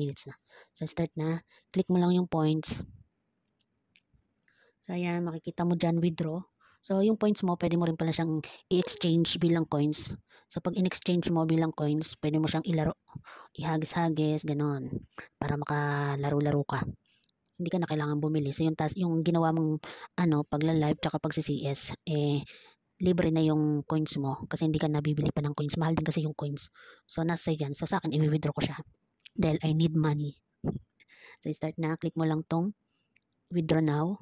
minutes na. So, start na. Click mo lang yung points. So, ayan, makikita mo dyan, withdraw. So, yung points mo, pwede mo rin pala siyang i-exchange bilang coins. So, pag in-exchange mo bilang coins, pwede mo siyang ilaro. Ihagis-hagis, ganon. Para makalaro-laro ka. Hindi ka na kailangan bumili. So, yung ginawa mong, pagla-live, tsaka pag-CS, libre na yung coins mo. Kasi hindi ka nabibili pa ng coins. Mahal din kasi yung coins. So, nasa yan. So, sa akin, i-withdraw ko siya. Dahil I need money. So, start na. Click mo lang tong withdraw now.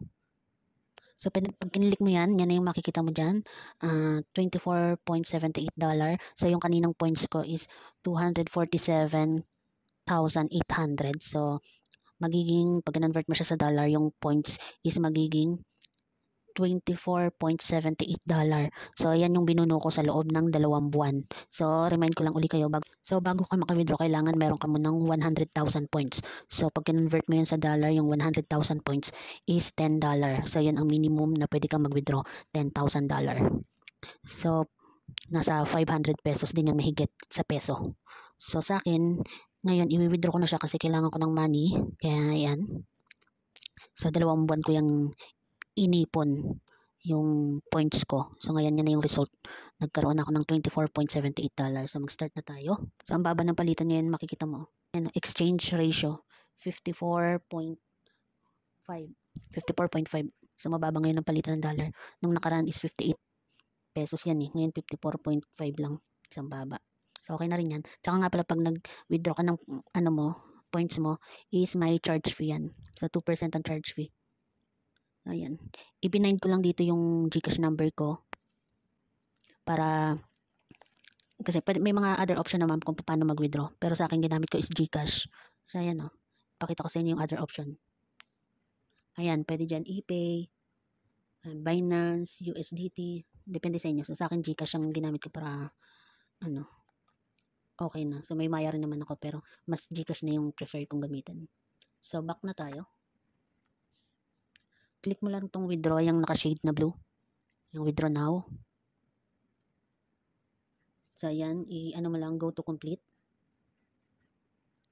So, pag kinilik mo yan, yan na yung makikita mo dyan. $24.78. So, yung kaninang points ko is 247,800. So, magiging, pag convert mo siya sa dollar, yung points is magiging $24.78. So, yan yung binuno ko sa loob ng 2 buwan. So, remind ko lang uli kayo, bago ka maka-withdraw, kailangan meron ka munang 100,000 points. So, pag convert mo yan sa dollar, yung 100,000 points is $10. So, yan ang minimum na pwede kang mag-withdraw, $10,000. So, nasa 500 pesos din yung mahigit sa peso. So, sa akin, ngayon, i-withdraw ko na siya kasi kailangan ko ng money. Kaya, yan. Sa 2 buwan ko yung inipon yung points ko. So, ngayon yan na yung result. Nagkaroon ako ng $24.78. So, mag-start na tayo. So, ang baba ng palitan ngayon, makikita mo. Yan, exchange ratio, 54.5. 54.5. So, mababa ngayon ang palitan ng dollar. Nung nakaraan is 58 pesos yan eh. Ngayon, 54.5 lang. Isang baba. So, okay na rin yan. Tsaka nga pala, pag nag-withdraw ka ng points mo, is may charge fee yan. So, 2% ang charge fee. Ayan. Ipinind ko lang dito yung GCash number ko. Para, kasi may mga other option naman kung paano mag-withdraw. Pero sa akin, ginamit ko is GCash. So, ayan o. Pakita ko sa inyo yung other option. Ayan, pwede dyan ePay, Binance, USDT. Depende sa inyo. So, sa akin, GCash ang ginamit ko para, okay na. So, may Maya rin naman ako. Pero, mas GCash na yung prefer kong gamitin. So, back na tayo. Click mo lang tong withdraw, yung naka-shade na blue. Yung withdraw now. So, ayan, mo lang, go to complete.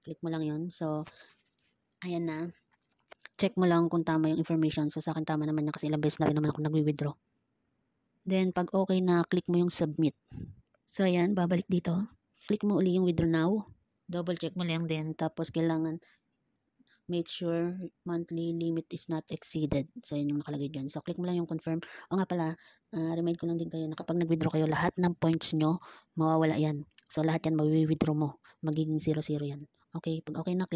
Click mo lang yon. So, ayan na. Check mo lang kung tama yung information. So, sa akin tama naman na kasi ilang beses na rin naman ako nag-withdraw. Then, pag okay na, click mo yung submit. So, ayan, babalik dito. Click mo uli yung withdraw now. Double check mo lang din. Tapos, kailangan make sure monthly limit is not exceeded. So, yun yung nakalagay dyan. So, click mo lang yung confirm. O nga pala, remind ko lang din kayo na kapag nag-withdraw kayo, lahat ng points nyo, mawawala yan. So, lahat yan, mawi-withdraw mo. Magiging 0-0 yan. Okay, pag okay na, click